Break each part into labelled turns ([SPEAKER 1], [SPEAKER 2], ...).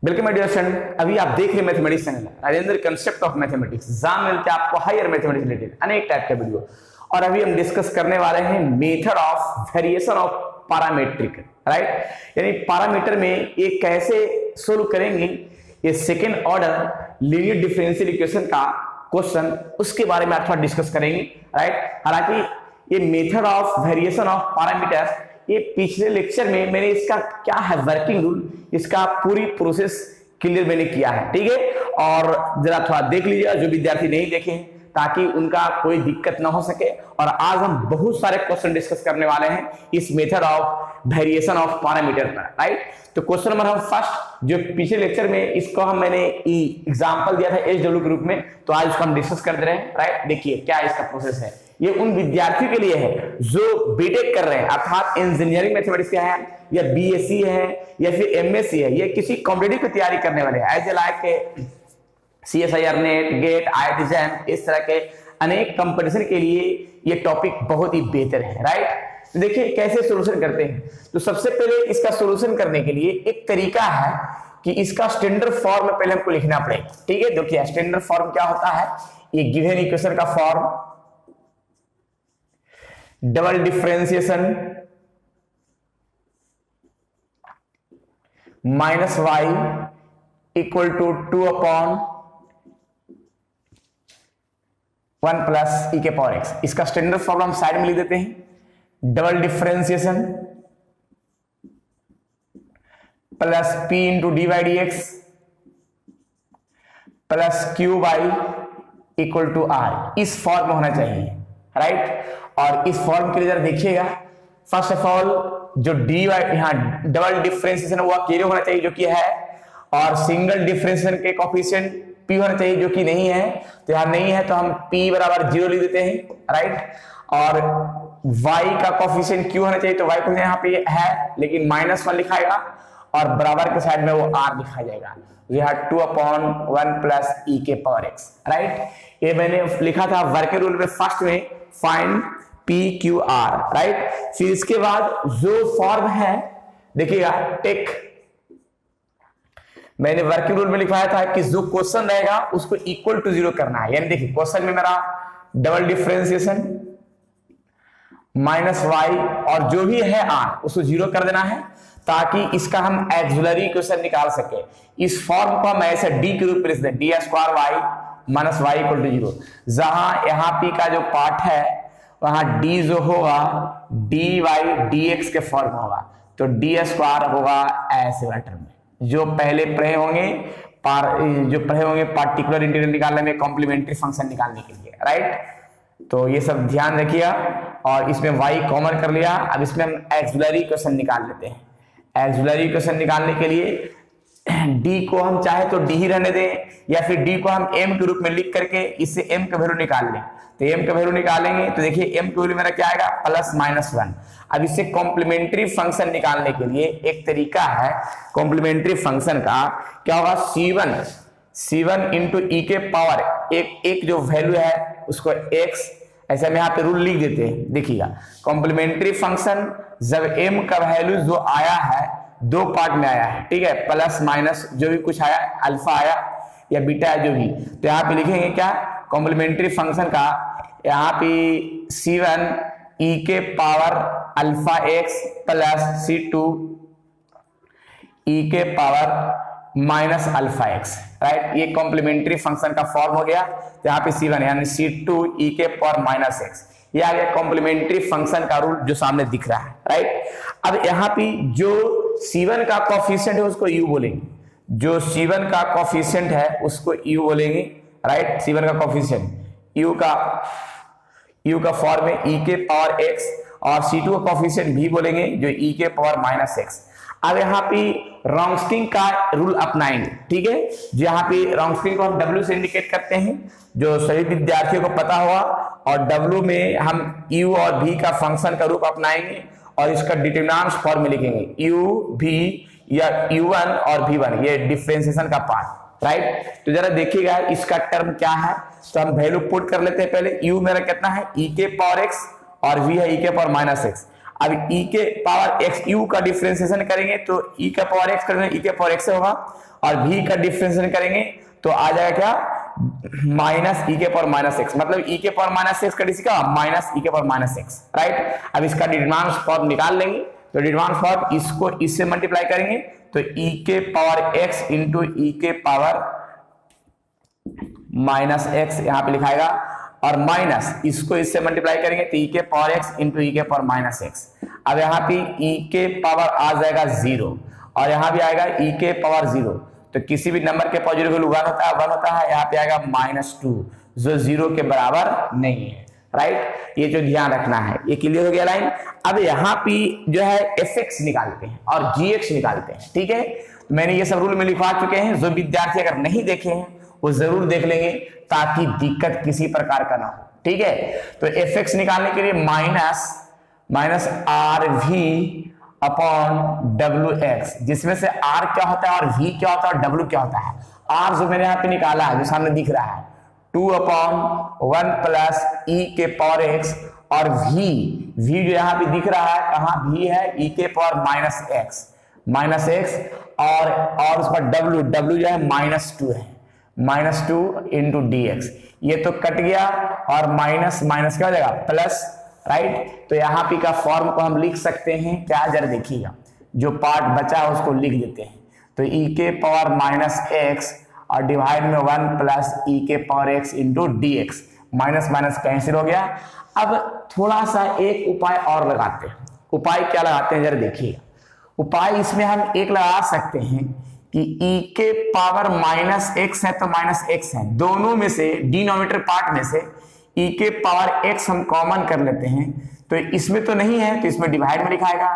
[SPEAKER 1] Welcome my dear student. अभी आप देख रहे mathematics channel Rajendra concept of mathematics. Exam मिलते हैं आपको हायर मैथमेटिक्स रिलेटेड अनेक टाइप के वीडियो, और अभी हम डिस्कस करने वाले हैं method of variation of parametric, right. यानी पैरामीटर में ये कैसे सोल्व करेंगे, ये second order linear differential equation का क्वेश्चन, उसके बारे में थोड़ा डिस्कस करेंगे, राइट। हालांकि ये method of variation of parameter, ये पिछले लेक्चर में मैंने इसका क्या है वर्किंग रूल, इसका पूरी प्रोसेस क्लियर मैंने किया है, ठीक है। और जरा थोड़ा देख लीजिएगा जो विद्यार्थी नहीं देखे, ताकि उनका कोई दिक्कत ना हो सके। और आज हम बहुत सारे क्वेश्चन डिस्कस करने वाले हैं इस method of variation of parameter पर, राइट। तो क्वेश्चन नंबर हम फर्स्ट, जो पिछले लेक्चर में इसको मैंने एग्जांपल दिया था एचडब्ल्यू ग्रुप में, तो आज उसको हम डिस्कस कर दे रहे हैं, राइट। देखिए क्या इसका प्रोसेस है। ये उन विद्यार्थियों के लिए है जो बीटेक कर रहे हैं, अर्थात इंजीनियरिंग मैथमेटिक्स के हैं, या बीएससी है, या फिर एमएससी है, या किसी कॉम्पिटिटिव की तैयारी करने वाले हैं, as a like CSIR NET, GATE, IIT JAM, इस तरह के अनेक कंपटीशन के लिए ये टॉपिक बहुत ही बेहतर है, राइट। देखिए कैसे सोल्यूशन करते हैं। तो सबसे पहले इसका सोल्यूशन करने के लिए एक तरीका है कि इसका स्टैंडर्ड फॉर्म में पहले हमको लिखना पड़ेगा, ठीक है। देखिए स्टैंडर्ड फॉर्म क्या होता है, ये गिवन इक्वेशन का form, double differentiation minus Y equal to 2/1 plus E के पावर एक्स। इसका स्टैंडर्ड फॉर्म हम साइड में लिख देते हैं, double differentiation plus P into D by D X plus Q by equal to R. इस form में होना चाहिए, राइट। और इस फॉर्म के लिए जरा देखिएगा, फर्स्ट ऑफ ऑल जो डी वाई यहाँ डबल डिफरेंशिएशन वो अकेले होना चाहिए, जो कि है, और सिंगल डिफरेंशिएशन के कोएफिशिएंट पी होना चाहिए, जो कि नहीं है। तो यहाँ नहीं है तो हम p बराबर 0 लिख देते हैं, राइट। और y का कोएफिशिएंट q होना चाहिए, तो y को यहाँ पे है लेकिन -1 लिखाएगा, और बराबर के साइड में वो r लिखा जाएगा। यह 2/1 प्लस ई के पावर x, राइट। ये मैंने लिखा था वर्किंग रूल में फर्स्ट में, find p q r, right. फिर इसके बाद जो फॉर्म है देखिएगा, टेक, मैंने वर्किंग रूल में लिखवाया था कि जो क्वेश्चन रहेगा उसको इक्वल टू 0 करना है। यानी देखिए क्वेश्चन में मेरा डबल डिफरेंशिएशन माइनस वाई और जो भी है r उसको 0 कर देना है, ताकि इसका हम एक्सिलरी इक्वेशन निकाल सके। इस फॉर्म को हम ऐसे d के रूप में लिख दें, D square Y minus Y equal to 0। जहां यहाँ p का जो पार्ट है वहां d जो होगा डी वाई डी एक्स के फॉर्म होगा, तो डी स्क्वायर होगा ऐसे वाटर में। जो पहले पढ़े होंगे पार्टिकुलर इंटीग्रल निकालने में, कॉम्प्लीमेंट्री फंक्शन निकालने के लिए, राइट। तो ये सब ध्यान रखिएगा। और इसमें y कॉमन कर लिया, अब इसमें हम एक्सिलरी इक्वेशन निकाल लेते हैं। एक्सिलरी इक्वेशन निकालने के लिए d को हम चाहे तो d ही रहने दें, या फिर d को हम m के रूप में लिख करके इससे m का वैल्यू निकाल लें। तो m का वैल्यू निकालेंगे तो देखिए m का वैल्यू मेरा क्या आएगा, +-1। अब इससे कॉम्प्लीमेंट्री फंक्शन निकालने के लिए एक तरीका है कॉम्प्लीमेंट्री फंक्शन का, क्या होगा, c1 इंटू ई के पावर एक जो वैल्यू है उसको x, ऐसे हम यहाँ पे रूल लिख देते हैं। देखिएगा कॉम्प्लीमेंट्री फंक्शन जब m का वैल्यू जो आया है दो पार्ट में आया है, ठीक है, प्लस माइनस जो भी कुछ आया, अल्फा आया या बीटा है जो भी, तो यहाँ पे लिखेंगे क्या, कॉम्प्लीमेंट्री फंक्शन का यहाँ पे c1 ई के power alpha x plus c2 ई के power minus alpha x, right. ये कॉम्प्लीमेंट्री फंक्शन का फॉर्म हो गया। तो यहाँ पे c1 यानी c2 ई के पावर माइनस x, ये आ गया कॉम्प्लीमेंट्री फंक्शन का रूल जो सामने दिख रहा है, राइट। अब यहाँ पे जो c1 का कोएफिशिएंट है उसको u बोलेंगे, जो c1 का कोएफिशिएंट है उसको u बोलेंगे, राइट। c1 का कोएफिशिएंट u का फॉर्म है e के पावर x, और c2 का कोएफिशिएंट v बोलेंगे जो e के पावर माइनस x। अब यहाँ पे रॉन्स्किन का रूल अपनाएंगे, ठीक है। जो यहाँ पे रॉन्स्किन को हम w से इंडिकेट करते हैं, जो सभी विद्यार्थियों को पता होगा। और w में हम u और v का फंक्शन का रूप अपनाएंगे, और इसका डिटरमिनेंट फॉर्म में लिखेंगे u v या u1 और v1, ये डिफरेंशिएशन का पार्ट, राइट। तो जरा देखिएगा इसका टर्म क्या है, तो हम वैल्यू पुट कर लेते हैं। पहले u मेरा कितना है, e के पावर x, और v है e के पावर माइनस x। अब e के पावर x u का डिफरेंशिएशन करेंगे तो e का पावर x करेंगे e के पावर x से होगा, और v का डिफरेंशिएशन करेंगे तो आ जाएगा क्या माइनस e के पावर माइनस x, मतलब e के पावर माइनस x का डिसी का माइनस e के पावर माइनस x, राइट। अब इसका डिटरमिनेंट फॉर्म निकाल लेंगे, तो डिटरमिनेंट फॉर्म इसको इससे मल्टीप्लाई करेंगे तो e के पावर x इंटू e के पावर माइनस x यहाँ पे लिखाएगा, और माइनस इसको इससे मल्टीप्लाई करेंगे तो e के पावर x इंटू e के पावर माइनस x। अब यहाँ पे e के पावर आ जाएगा 0 और यहाँ भी आएगा e के पावर 0, तो किसी भी नंबर के पॉजिटिव वैल्यू 1 होता है, 1 होता है, यहाँ पे आएगा -2 जो 0 के बराबर नहीं है, राइट। ये जो ध्यान रखना है, ये क्लियर हो गया लाइन। अब यहाँ पे जो है fx निकालते हैं और gx निकालते हैं, ठीक है। मैंने ये सब रूल में लिखवा चुके हैं, जो विद्यार्थी अगर नहीं देखे हैं वो जरूर देख लेंगे ताकि दिक्कत किसी प्रकार का ना हो, ठीक है। तो fx निकालने के लिए माइनस rv अपॉन wx, जिसमें से r क्या होता है और v क्या होता है और w क्या होता है। r जो मैंने यहाँ पे निकाला है जो सामने दिख रहा है 2 अपॉन 1 प्लस e के पावर x, और v जो यहाँ पे दिख रहा है कहाँ v है e के पावर माइनस x, और उस पर w जो है -2 है, -2 इंटू dx। ये तो कट गया और माइनस क्या हो जाएगा प्लस, राइट। तो यहाँ पे का फॉर्म को हम लिख सकते हैं क्या, जरा देखिएगा, जो पार्ट बचा है उसको लिख देते हैं। तो e के पावर -x और डिवाइड में 1 प्लस e के power x into dx, minus cancel हो गया। अब थोड़ा सा एक उपाय और लगाते हैं। उपाय क्या लगाते हैं जरा देखिएगा। उपाय इसमें हम एक लगा सकते हैं कि e के पावर -x है तो -x है, दोनों में से डिनोमिनेटर पार्ट में से e के पावर x हम कॉमन कर लेते हैं, तो इसमें तो नहीं है तो इसमें डिवाइड में लिखाएगा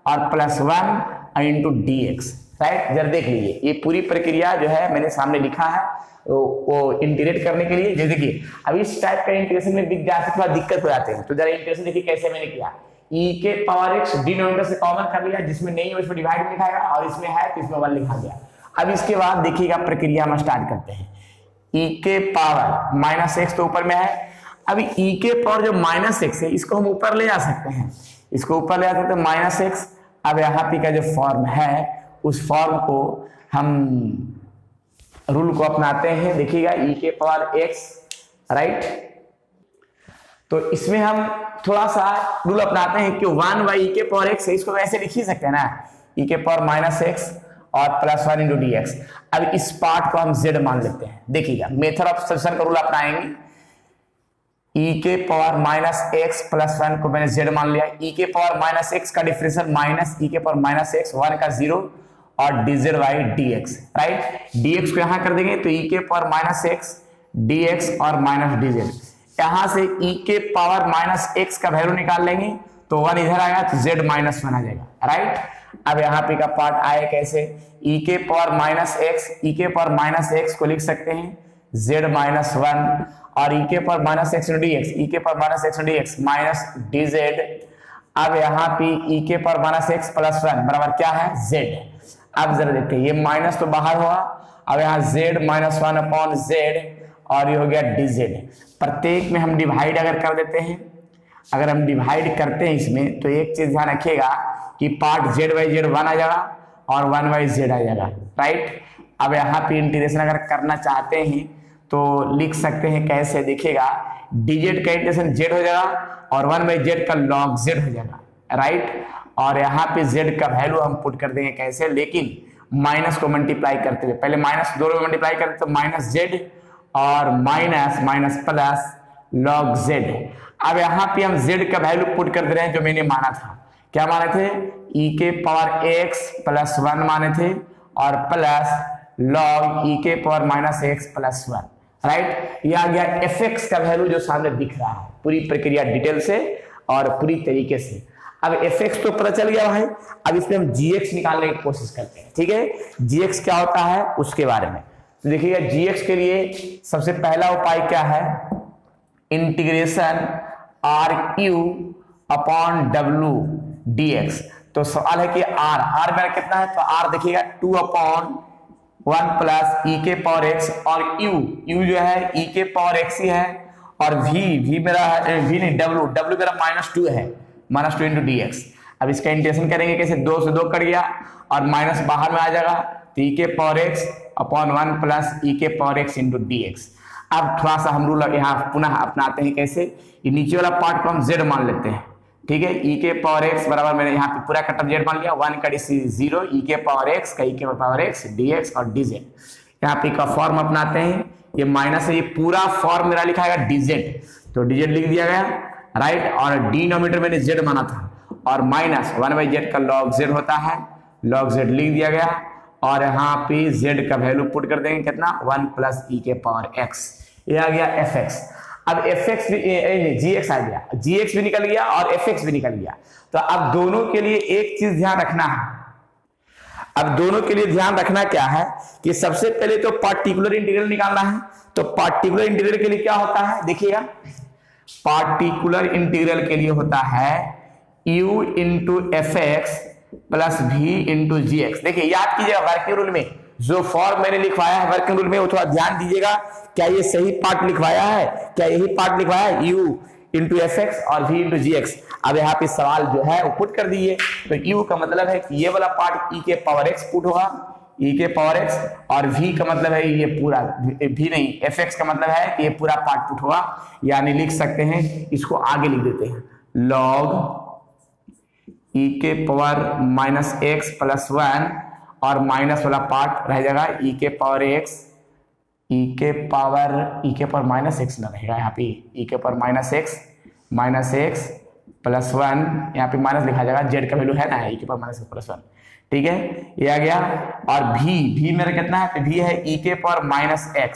[SPEAKER 1] और +1 इंटू dx, राइट। जरा देख लीजिए, ये पूरी प्रक्रिया जो है मैंने सामने लिखा है वो इंटीग्रेट करने के लिए। जैसे देखिए अब इस टाइप का इंटीग्रेशन में विद्यार्थी थोड़ा दिक्कत हो जाते हैं, तो जरा इंटीग्रेशन देखिए कैसे मैंने किया। e के पावर x डिनोमिनेटर से कॉमन कर लिया, जिसमें नहीं है उसमें डिवाइड में लिखाएगा, और इसमें है तो इसमें 1 लिखा गया। अब इसके बाद देखिएगा प्रक्रिया हम स्टार्ट करते हैं। e के पावर -x तो ऊपर में है, अभी e के पावर जो -x है इसको हम ऊपर ले जा सकते हैं, इसको ऊपर ले जा सकते हैं -x। अब यहाँ पे का जो फॉर्म है उस फॉर्म को हम रूल को अपनाते हैं, देखिएगा e के पावर x, राइट। तो इसमें हम थोड़ा सा रूल अपनाते हैं कि 1/e के पावर x है, इसको ऐसे लिख ही सकते हैं ना, e के पावर -x और +1 इंटू dx। अब इस पार्ट को हम z मान लेते हैं। देखिएगा मेथड ऑफ सब्स्टिट्यूशन का रूल अपनाएंगे, e के पावर -x + 1 को मैंने z मान लिया, e के पावर -x का डिफरेंशियल माइनस e के पावर -x, 1 का 0 और dz/dx, राइट। dx को यहां कर देंगे तो e के पावर -x dx और -dz। यहां से e के पावर -x का वैल्यू निकाल लेंगे तो 1 इधर आएगा तो z -1 आ जाएगा, राइट। अब यहाँ पे का पार्ट आए कैसे, e के पावर -x को लिख सकते हैं z-1 और e के पावर -x dx, e के पावर -x dx -dz। अब यहाँ पे e के पावर -x + 1 बराबर क्या है z। अब जरा देखते हैं, ये माइनस तो बाहर हुआ, अब यहाँ z -1 अपॉन z और ये हो गया dz। प्रत्येक में हम डिवाइड अगर कर देते हैं, अगर हम डिवाइड करते हैं इसमें, तो एक चीज ध्यान रखिएगा कि पार्ट z/z 1 आ जाएगा और 1/z आ जाएगा, राइट। अब यहाँ पे इंटीग्रेशन अगर करना चाहते हैं तो लिख सकते हैं कैसे, देखिएगा dz का इंटीग्रेशन z हो जाएगा और 1/z का log z हो जाएगा, राइट। और यहाँ पे z का वैल्यू हम पुट कर देंगे कैसे, लेकिन माइनस को मल्टीप्लाई करते हुए, पहले माइनस दो में मल्टीप्लाई करते तो -z और माइनस प्लस log z। अब यहाँ पे हम z का वैल्यू पुट कर दे रहे हैं जो मैंने माना था, क्या माने थे, e के पावर x + 1 माने थे और प्लस log e के पावर -x + 1, राइट। ये आ गया fx का वैल्यू जो सामने दिख रहा है, पूरी प्रक्रिया डिटेल से और पूरी तरीके से। अब fx तो पता चल गया भाई, अब इसमें हम gx निकालने की कोशिश करते हैं, ठीक है। gx क्या होता है उसके बारे में तो देखिएगा, gx के लिए सबसे पहला उपाय क्या है, integration RQ upon W dx। तो सवाल है कि r मेरा कितना है, तो r देखिएगा 2 अपॉन 1 प्लस e के पावर x और u जो है e के पावर x ही है, और v मेरा v नहीं w मेरा -2 है, -2 इंटू dx। अब इसका इंटीग्रेशन करेंगे कैसे, 2 से 2 कट गया और माइनस बाहर में आ जाएगा, तो e के power x upon 1 plus e के पावर x इंटू dx। अब थोड़ा सा हम रूल यहाँ पुनः अपनाते हैं, कैसे, ये नीचे वाला पार्ट को हम z मान लेते हैं, ठीक है। e के पावर x बराबर मैंने यहाँ पे पूरा कटअप z मान लिया, 1 का 0, e के पावर x का e के पावर x dx और dz। यहाँ पे का फॉर्म अपनाते हैं, ये माइनस है, ये पूरा फॉर्म मेरा लिखा है dz, तो dz लिख दिया गया, राइट। और डिनोमिनेटर मैंने z माना था, और माइनस 1/z का log z होता है, log z लिख दिया गया, और यहाँ पे z का वैल्यू पुट कर देंगे कितना, 1 प्लस e के पावर x, ये आ गया fx। अब fx भी gx आ गया, gx भी निकल गया और fx भी निकल गया। तो अब दोनों के लिए एक चीज ध्यान रखना है, अब दोनों के लिए ध्यान रखना क्या है कि सबसे पहले तो पार्टिकुलर इंटीग्रल निकालना है। तो पार्टिकुलर इंटीग्रल के लिए क्या होता है, देखिएगा, पार्टिकुलर इंटीग्रल के लिए होता है u into F X plus V into G X. देखिए याद कीजिएगा, वर्किंग रूल में जो फॉर्म मैंने लिखवाया है वर्किंग रूल में, वो थोड़ा ध्यान दीजिएगा, क्या ये सही पार्ट लिखवाया है, क्या यही पार्ट लिखवाया है, u इंटू एफ एक्स और v इंटू जी एक्स। अब यहाँ पे सवाल जो है वो पुट कर दिए, तो u का मतलब है कि ये वाला पार्ट e के पावर x पुट होगा, e के पावर x, और v का मतलब है ये पूरा, v नहीं fx का मतलब है कि ये पूरा पार्ट पुट होगा, यानी लिख सकते हैं, इसको आगे लिख देते हैं, log e के पावर माइनस x प्लस 1, और माइनस वाला पार्ट रह जाएगा e के पावर x, e के पावर माइनस x ना रहेगा, यहाँ पे e के पावर माइनस x प्लस 1, यहाँ पे माइनस लिखा जाएगा, z का वैल्यू है ना, e के पावर माइनस x प्लस 1, ठीक है, ये आ गया। और v मेरा कितना है, तो v है e के पावर माइनस x,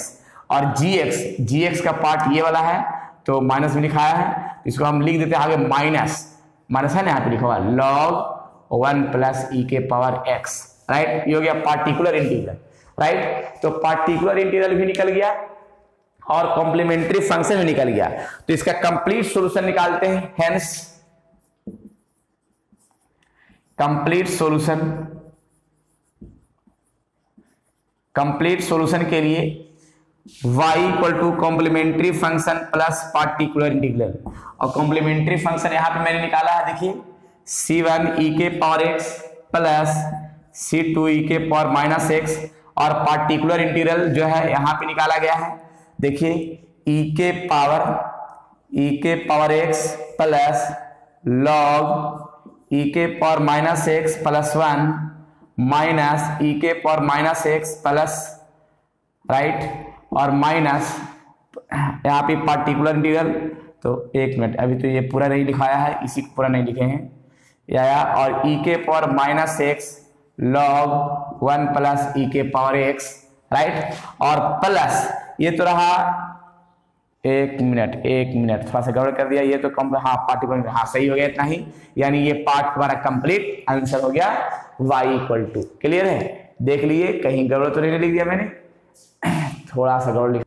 [SPEAKER 1] और gx का पार्ट ये वाला है, तो माइनस में लिखाया है, इसको हम लिख देते हैं आगे माइनस है ना, यहाँ पे लिखा हुआ log 1 प्लस e के पावर x, राइट। ये हो गया पार्टिकुलर इंटीग्रल, राइट। तो पार्टिकुलर इंटीग्रल भी निकल गया और कॉम्प्लीमेंट्री फंक्शन भी निकल गया, तो इसका कंप्लीट सॉल्यूशन निकालते हैं। हेंस कंप्लीट सॉल्यूशन के लिए y equal to complementary function plus particular integral, और कॉम्प्लीमेंट्री फंक्शन यहां पे मैंने निकाला है, देखिए c1 e के power x plus c2 e के पावर माइनस x, और पार्टिकुलर इंटीग्रल जो है यहां पे निकाला गया है, देखिए e के power x plus log e के power minus x plus 1 minus e के power minus x plus, right, और माइनस यहाँ पे पार्टिकुलर इंटीग्रल, तो एक मिनट, अभी तो ये पूरा नहीं लिखाया है, इसी को पूरा नहीं लिखे हैं, या और e के power minus x log 1 plus e के पावर x, राइट, और प्लस ये तो रहा, एक मिनट थोड़ा सा गड़बड़ कर दिया, ये तो कम, हाँ पार्टिकुलर, हाँ सही हो गया इतना ही, यानी ये पार्ट हमारा कंप्लीट आंसर हो गया y इक्वल टू, क्लियर है, देख लिए कहीं गड़बड़ तो नहीं लिख दिया मैंने, थोड़ा सा गड़बड़ लिख,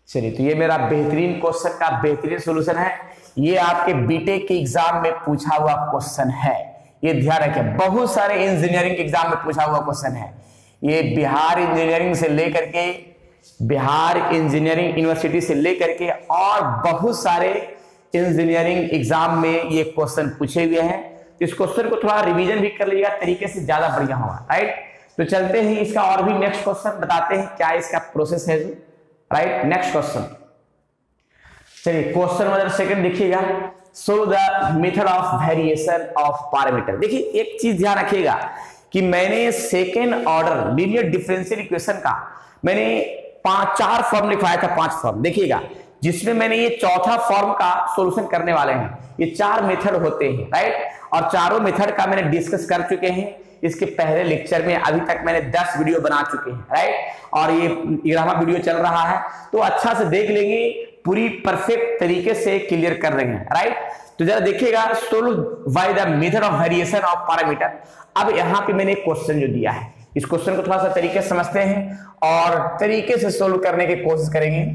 [SPEAKER 1] चलिए। तो ये मेरा बेहतरीन क्वेश्चन का बेहतरीन सॉल्यूशन है, ये आपके बीटेक के एग्जाम में पूछा हुआ क्वेश्चन है, ये ध्यान रखें, बहुत सारे इंजीनियरिंग के एग्जाम में पूछा हुआ क्वेश्चन है, ये बिहार इंजीनियरिंग से लेकर के, बिहार इंजीनियरिंग यूनिवर्सिटी से लेकर के और बहुत सारे इंजीनियरिंग एग्जाम में ये क्वेश्चन पूछे हुए हैं। इस क्वेश्चन को थोड़ा रिवीजन भी कर लीजिएगा, तरीके से ज्यादा बढ़िया होगा, राइट। तो चलते हैं इसका और भी नेक्स्ट क्वेश्चन बताते हैं क्या इसका प्रोसेस है, राइट। नेक्स्ट क्वेश्चन, चलिए क्वेश्चन नंबर 2 देखिएगा, so the method of variation of parameter. देखिए एक चीज ध्यान रखिएगा कि मैंने second order linear differential equation का मैंने 4 फॉर्म लिखवाया था, 5 फॉर्म, देखिएगा, जिसमें मैंने ये चौथा फॉर्म का सॉल्यूशन करने वाले हैं। ये 4 मेथड होते हैं, राइट, और चारों मेथड का मैंने डिस्कस कर चुके हैं इसके पहले लेक्चर में, अभी तक मैंने 10 वीडियो बना चुके हैं, राइट, और ये 11वां वीडियो चल रहा है, तो अच्छा से देख लेंगे, पूरी परफेक्ट तरीके से क्लियर कर रहे हैं, राइट। तो जरा देखिएगा, solve by the method of variation of parameter. अब यहां पे मैंने क्वेश्चन जो दिया है, इस क्वेश्चन को थोड़ा सा तरीके से समझते हैं और तरीके से सोल्व करने की कोशिश करेंगे।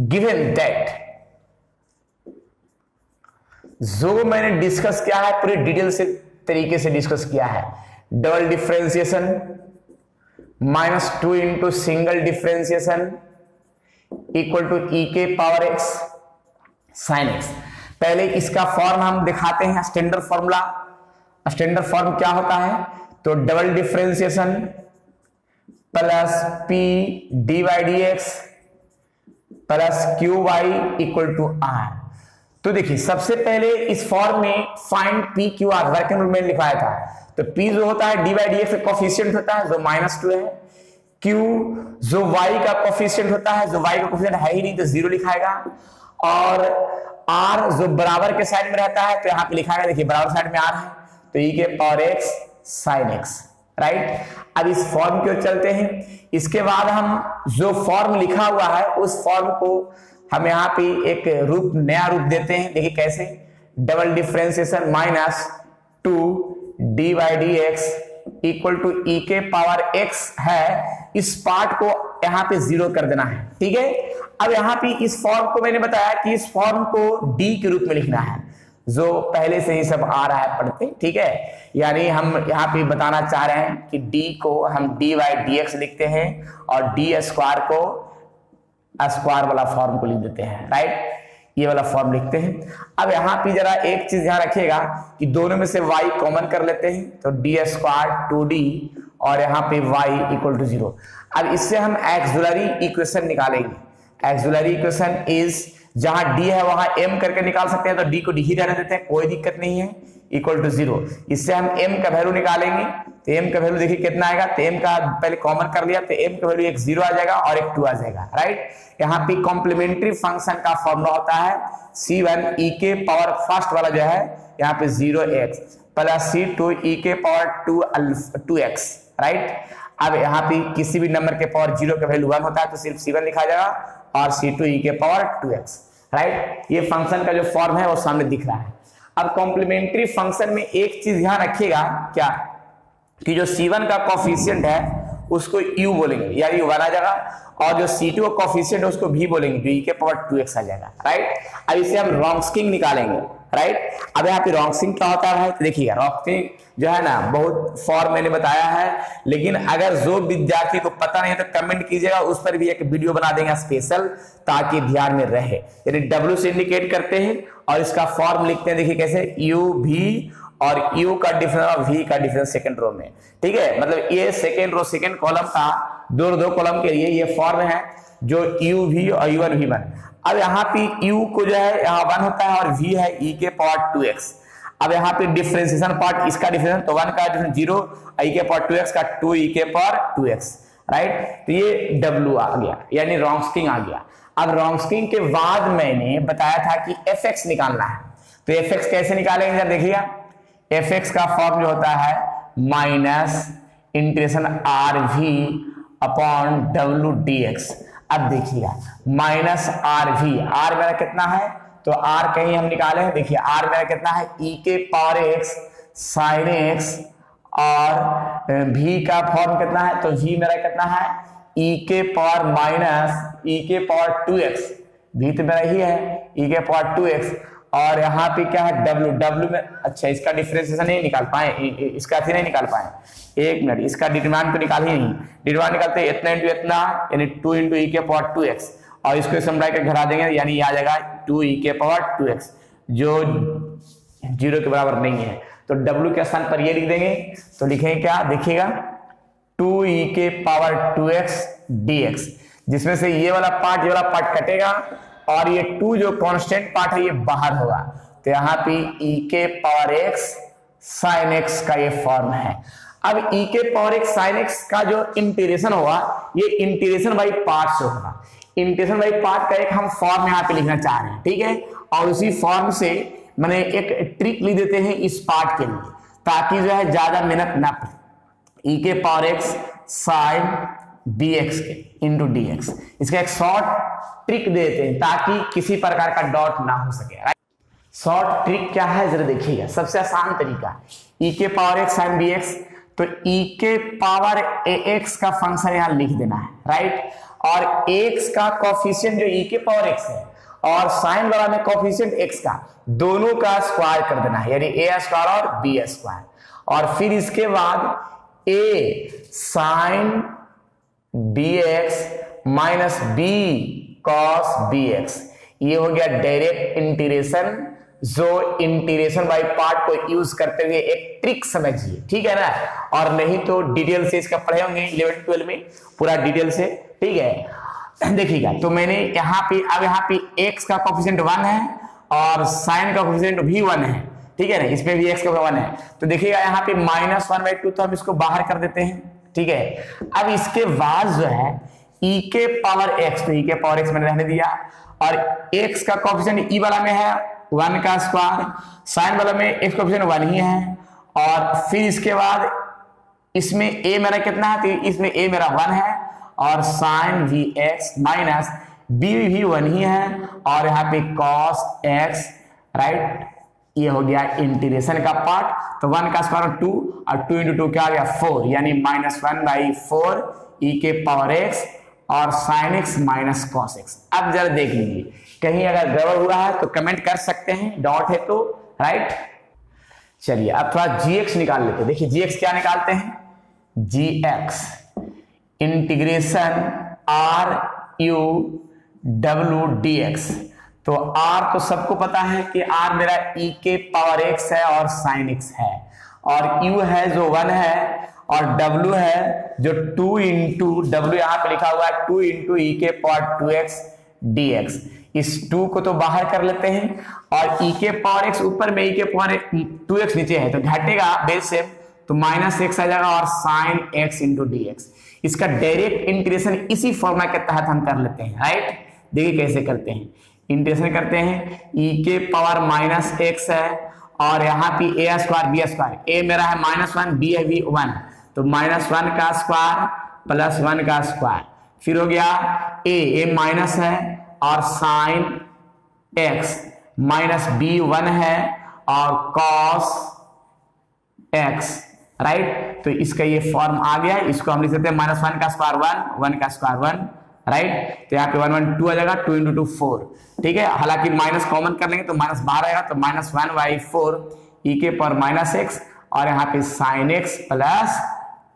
[SPEAKER 1] गिवन दैट, जो मैंने डिस्कस किया है पूरे डिटेल से तरीके से डिस्कस किया है, double differentiation -2 into single differentiation equal to e के पावर x sin x। पहले इसका फॉर्म हम दिखाते हैं, स्टैंडर्ड फॉर्मूला, स्टैंडर्ड फॉर्म क्या होता है, तो double differentiation plus P D Y D X plus Q Y equal to R. तो देखिए सबसे पहले इस फॉर्म में find P Q R working rule में लिखाया था, तो पी जो होता है डी वाई डी एक्स का कोफिशिएंट होता है जो -2 है, क्यू जो वाई का कोफिशिएंट होता है, जो वाई का कोफिशिएंट है ही नहीं तो 0 लिखाएगा, और आर जो बराबर के साइड में रहता है तो यहाँ पे लिखाएगा, देखिए बराबर साइड में आर है तो ई के power x sine x, right. अब इस फॉर्म की ओर चलते हैं। इसके बाद हम जो फॉर्म लिखा हुआ है उस फॉर्म को हम यहाँ पे एक रूप नया रूप देते हैं, देखिए कैसे, double differentiation -2 D Y D X equal to E के पावर एक्स है, इस पार्ट को यहाँ पे 0 कर देना है, ठीक है। अब यहाँ पे इस फॉर्म को मैंने बताया कि इस फॉर्म को डी के रूप में लिखना है, जो पहले से ही सब आ रहा है पढ़ते, ठीक है। यानी हम यहाँ पे बताना चाह रहे हैं कि डी को हम डी वाई डी एक्स लिखते हैं और डी स्क्वायर को स्क्वायर वाला फॉर्म को लिख देते हैं, राइट, ये वाला फॉर्म लिखते हैं। अब यहाँ पे जरा एक चीज ध्यान रखिएगा कि दोनों में से y कॉमन कर लेते हैं, तो डी स्क्वायर 2d और यहाँ पे y इक्वल टू 0। अब इससे हम एक्सिलरी इक्वेशन निकालेंगे। एक्सिलरी इक्वेशन इज, जहां d है वहां m करके निकाल सकते हैं, तो d को d ही रहने देते हैं, कोई दिक्कत नहीं है, इक्वल टू 0। इससे हम m का वैल्यू निकालेंगे, तो m का वैल्यू देखिए कितना आएगा, तो m का पहले कॉमन कर लिया तो m का वैल्यू एक 0 आ जाएगा और एक 2 आ जाएगा, राइट। यहाँ पे कॉम्प्लीमेंट्री फंक्शन का फॉर्मूला होता है c1 e के पावर फर्स्ट वाला जो है यहाँ पे 0x प्लस c2 e के पावर 2x, राइट। अब यहाँ पे किसी भी नंबर के पावर 0 का वैल्यू 1 होता है तो सिर्फ c1 लिखा जाएगा और c2 e के पावर 2x, राइट। ये फंक्शन का जो फॉर्म है वो सामने दिख रहा है। अब कॉम्प्लीमेंट्री फंक्शन में एक चीज ध्यान रखिएगा, क्या, कि जो c1 का कोफिशिएंट है उसको u बोलेंगे, यानी 1 आ जाएगा, और जो c2 का कोफिशिएंट है उसको v बोलेंगे, जो e के पावर 2x आ जाएगा, राइट। अब इसे हम रॉन्स्किंग निकालेंगे, राइट। अब यहाँ पे रॉन्स्किंग क्या होता है, तो देखिएगा रॉन्स्किंग जो है ना, बहुत फॉर्म मैंने बताया है, लेकिन अगर जो विद्यार्थी को पता नहीं है तो कमेंट कीजिएगा, उस पर भी एक वीडियो बना देंगे स्पेशल, ताकि ध्यान में रहे। यदि W से इंडिकेट करते हैं और इसका फॉर्म लिखते हैं, देखिए कैसे, u v और u का डिफरेंस और v का डिफरेंस सेकंड रो में, ठीक है। मतलब ये सेकंड रो सेकंड कॉलम का दो कॉलम के लिए ये फॉर्म है, जो u v और u1 v1। अब यहाँ पे u को जो है यहाँ 1 होता है और v है e के पावर 2x। अब यहाँ पे डिफरेंशिएशन पार्ट, इसका डिफरेंस तो 1 का डिफरेंस 0, e के पावर 2x का 2 e के पावर 2x, राइट। तो ये w आ गया, यानी रॉन्स्किंग आ गया। अब रॉन्स्किंग के बाद मैंने बताया था कि fx निकालना है, तो fx कैसे निकालेंगे जरा देखिएगा। fx का फॉर्म जो होता है minus integration rv upon w dx। अब देखिएगा माइनस rv, r मेरा कितना है, तो r कहीं हम निकाले हैं, देखिए r मेरा कितना है, e के पावर x साइन x, और v का फॉर्म कितना है, तो v मेरा कितना है, e के पावर माइनस e के पावर 2x, v तो मेरा ही है e के पावर 2x, और यहाँ पे क्या है w में, अच्छा इसका डिफरेंशिएशन नहीं निकाल पाए, इसका नहीं निकाल पाए, एक मिनट, इसका डिटरमिनेंट तो निकाल ही नहीं, डिटरमिनेंट निकालते हैं इतना इंटू इतना, यानी 2 इंटू ई के पावर 2x, और इसको समझा के घर आ देंगे, यानी आ जाएगा 2 ई के पावर 2x, जो 0 के बराबर नहीं है, तो w के स्थान पर ये लिख देंगे, तो लिखेंगे क्या, देखिएगा 2 ई के पावर 2x dx, जिसमें से ये वाला पार्ट कटेगा और ये 2 जो कांस्टेंट पार्ट है ये बाहर होगा, तो यहाँ पे e के पावर x साइन x का ये फॉर्म है। अब e के पावर x साइन x का जो इंटीग्रेशन होगा, ये इंटीग्रेशन बाई पार्ट से होगा। इंटीग्रेशन बाई पार्ट का एक हम फॉर्म यहाँ पे लिखना चाह रहे हैं, ठीक है, और उसी फॉर्म से मैंने एक ट्रिक लिख देते हैं इस पार्ट के लिए, ताकि जो है ज्यादा मेहनत ना पड़े। e के power x sine dx into dx, इसका एक शॉर्ट ट्रिक दे देते हैं ताकि किसी प्रकार का डॉट ना हो सके, राइट। शॉर्ट ट्रिक क्या है जरा देखिएगा, सबसे आसान तरीका, e के पावर x साइन bx, तो e के पावर ax का फंक्शन यहां लिख देना है, राइट, और x का कोफिशिएंट जो e के पावर x है और साइन वाला में कोफिशिएंट x का, दोनों का स्क्वायर कर देना है, यानी a स्क्वायर और b स्क्वायर, और फिर इसके बाद a sine bx minus b cos bx, ये हो गया डायरेक्ट इंटीग्रेशन जो इंटीग्रेशन बाय पार्ट को यूज करते हुए एक ट्रिक समझिए, ठीक है ना, और नहीं तो डिटेल से इसका पढ़े होंगे 11-12 में पूरा डिटेल से, ठीक है। देखिएगा, तो मैंने यहाँ पे अब यहाँ पे x का कोफिशिएंट 1 है और साइन का कोफिशिएंट भी 1 है, ठीक है ना, इसमें भी x का 1 है। तो देखिएगा यहाँ पे -1/2, तो हम इसको बाहर कर देते हैं, ठीक है। अब इसके बाद जो है e के पावर x, तो e के पावर x मैंने रहने दिया, और x का कोफिशिएंट e वाला में है 1 का स्क्वायर, साइन वाला में x कोफिशिएंट 1 ही है, और फिर इसके बाद इसमें a मेरा कितना है, तो इसमें a मेरा 1 है, और साइन भी x माइनस b भी 1 ही है, और यहाँ पे cos x, राइट, ये हो गया इंटीग्रेशन का पार्ट। तो 1 का स्क्वायर 2 और 2 × 2 क्या आ गया 4, यानी -1/4 e के पावर x और sin x minus cos x। अब जरा देख लीजिए, कहीं अगर गड़बड़ हुआ है तो कमेंट कर सकते हैं, डॉट है तो, राइट। चलिए अब थोड़ा gx निकाल लेते हैं। देखिए gx क्या निकालते हैं, gx integration r u w dx। तो r तो सबको पता है कि r मेरा e के पावर x है और sin x है, और u है जो 1 है, और w है जो 2 × w यहाँ पे लिखा हुआ है 2 × e के पावर 2x dx। इस 2 को तो बाहर कर लेते हैं, और e के पावर x ऊपर में e के पावर 2x नीचे है, तो घटेगा बेस से, तो -x आ जाएगा और sin x × dx। इसका डायरेक्ट इंटीग्रेशन इसी फॉर्मूला के तहत हम कर लेते हैं, राइट। देखिए कैसे करते हैं, इंटीग्रेशन करते हैं, e के पावर -x है, और यहाँ पे a square b square, a मेरा है -1, b है भी 1, तो -1 का स्क्वायर प्लस 1 का स्क्वायर, फिर हो गया a माइनस है, और साइन x माइनस b 1 है, और cos x, राइट। तो इसका ये फॉर्म आ गया, इसको हम लिख सकते हैं -1 का स्क्वायर 1, 1 का स्क्वायर 1, राइट। तो यहाँ पे 1 1 2 आ जाएगा, 2 × 2 4, ठीक है। हालांकि माइनस कॉमन कर लेंगे तो माइनस बाहर आएगा, तो -1/4 e के पावर -x, और यहाँ पे sin x plus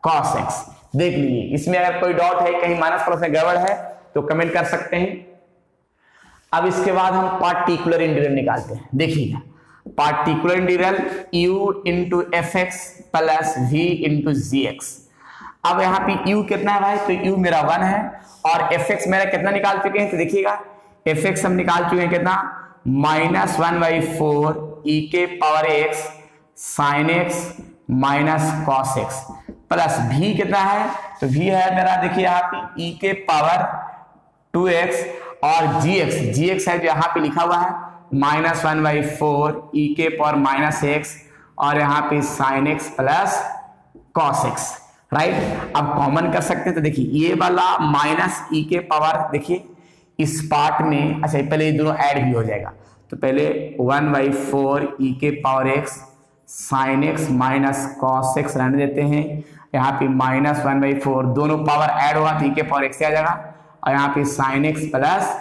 [SPEAKER 1] cos x। देख लीजिए, इसमें अगर कोई डाउट है, कहीं माइनस प्लस में गड़बड़ है तो कमेंट कर सकते हैं। अब इसके बाद हम पार्टिकुलर इंटीग्रल निकालते हैं। देखिएगा, particular integral u × fx plus v × gx। अब यहाँ पे u कितना है भाई, तो u मेरा 1 है, और fx मेरा कितना निकाल चुके हैं, तो देखिएगा fx हम निकाल चुके हैं कितना, -1/4 e के power x sin x minus cos x, plus v कितना है, तो v है मेरा, देखिए यहाँ पे e के पावर 2x, और gx है जो यहाँ पे लिखा हुआ है -1/4 e के पावर -x, और यहाँ पे sin x plus cos x, right. अब कॉमन कर सकते हैं, तो देखिए ये वाला -e के पावर, देखिए इस पार्ट में, अच्छा पहले ये दोनों ऐड भी हो जाएगा, तो पहले 1/4 e के power x sin x minus cos x रहने देते हैं, यहाँ पे -1/4 दोनों पावर ऐड होगा तो e के पावर x आ जाएगा, और यहाँ पे sin x plus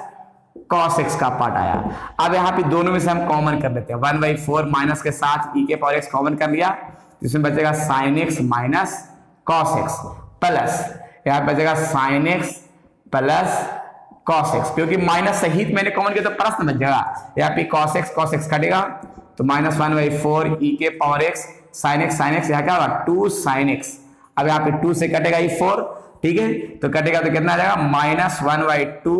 [SPEAKER 1] cos x का पार्ट आया। अब यहाँ पे दोनों में से हम कॉमन कर लेते हैं, 1/4 माइनस के साथ e के पावर x कॉमन कर लिया, इसमें बचेगा sin x minus cos x, plus यहाँ बचेगा sin x plus cos x, क्योंकि माइनस सहित मैंने कॉमन किया तो प्लस में बच जाएगा, यहाँ पे cos x कटेगा, तो -1/4 e के पावर x sin x यहाँ क्या होगा 2 sin x। अब यहाँ पे 2 से कटेगा ये 4, ठीक है, तो कटेगा तो कितना आ जाएगा -1/2,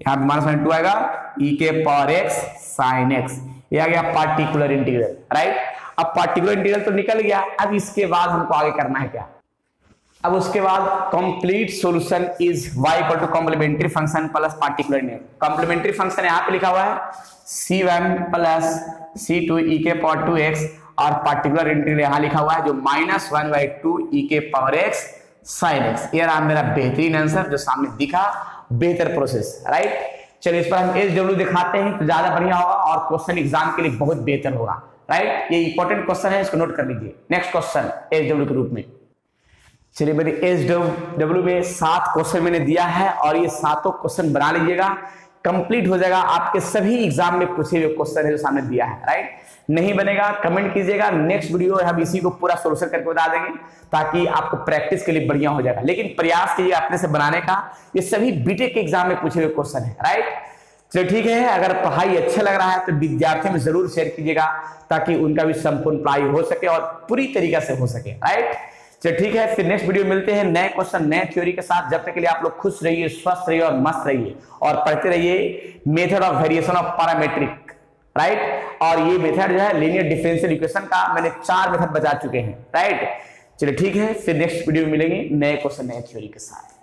[SPEAKER 1] यहाँ पे -1/2 आएगा e के पावर x sin x। ये आ गया पार्टिकुलर इंटीग्रल, राइट। अब पार्टिकुलर इंटीग्रल तो निकल गया, अब इसके बाद हमको आगे करना है क्या, अब उसके बाद complete solution is y = complementary function plus particular integral. Complementary function यहाँ पे लिखा हुआ है c1 प्लस c2 e के पावर 2x, और पार्टिकुलर इंटीग्रल यहाँ लिखा हुआ है जो -1/2 e के पावर x sin x। ये रहा मेरा बेहतरीन आंसर जो सामने दिखा, बेहतर प्रोसेस, राइट। चलिए इस पर हम SW दिखाते हैं तो ज्यादा बढ़िया होगा, और क्वेश्चन एग्जाम के लिए बहुत बेहतर होगा, राइट। ये इंपॉर्टेंट क्वेश्चन है, इसको नोट कर लीजिए। नेक्स्ट क्वेश्चन SW के रूप में, चलिए मेरे SW में 7 क्वेश्चन मैंने दिया है, और ये 7 क्वेश्चन बना लीजिएगा, कंप्लीट हो जाएगा आपके सभी एग्जाम में पूछे हुए क्वेश्चन है जो सामने दिया है, राइट। नहीं बनेगा कमेंट कीजिएगा, नेक्स्ट वीडियो हम इसी को पूरा सोल्यूशन करके बता देंगे, ताकि आपको प्रैक्टिस के लिए बढ़िया हो जाएगा। लेकिन प्रयास कीजिए अपने से बनाने का, ये सभी बीटेक के एग्जाम में पूछे हुए क्वेश्चन है, राइट। चलिए ठीक है, अगर पढ़ाई अच्छा लग रहा है तो विद्यार्थियों में जरूर शेयर कीजिएगा ताकि उनका भी संपूर्ण पढ़ाई हो सके और पूरी तरीके से हो सके, राइट। चलिए ठीक है, फिर नेक्स्ट वीडियो मिलते हैं नए क्वेश्चन नए थ्योरी के साथ। जब तक के लिए आप लोग खुश रहिए, स्वस्थ रहिए और मस्त रहिए और पढ़ते रहिए method of variation of parametric, right. और ये मेथड जो है लीनियर डिफरेंशियल इक्वेशन का मैंने 4 मेथड बता चुके हैं, राइट। चलिए ठीक है, फिर नेक्स्ट वीडियो में मिलेंगे नए क्वेश्चन नए थ्योरी के साथ।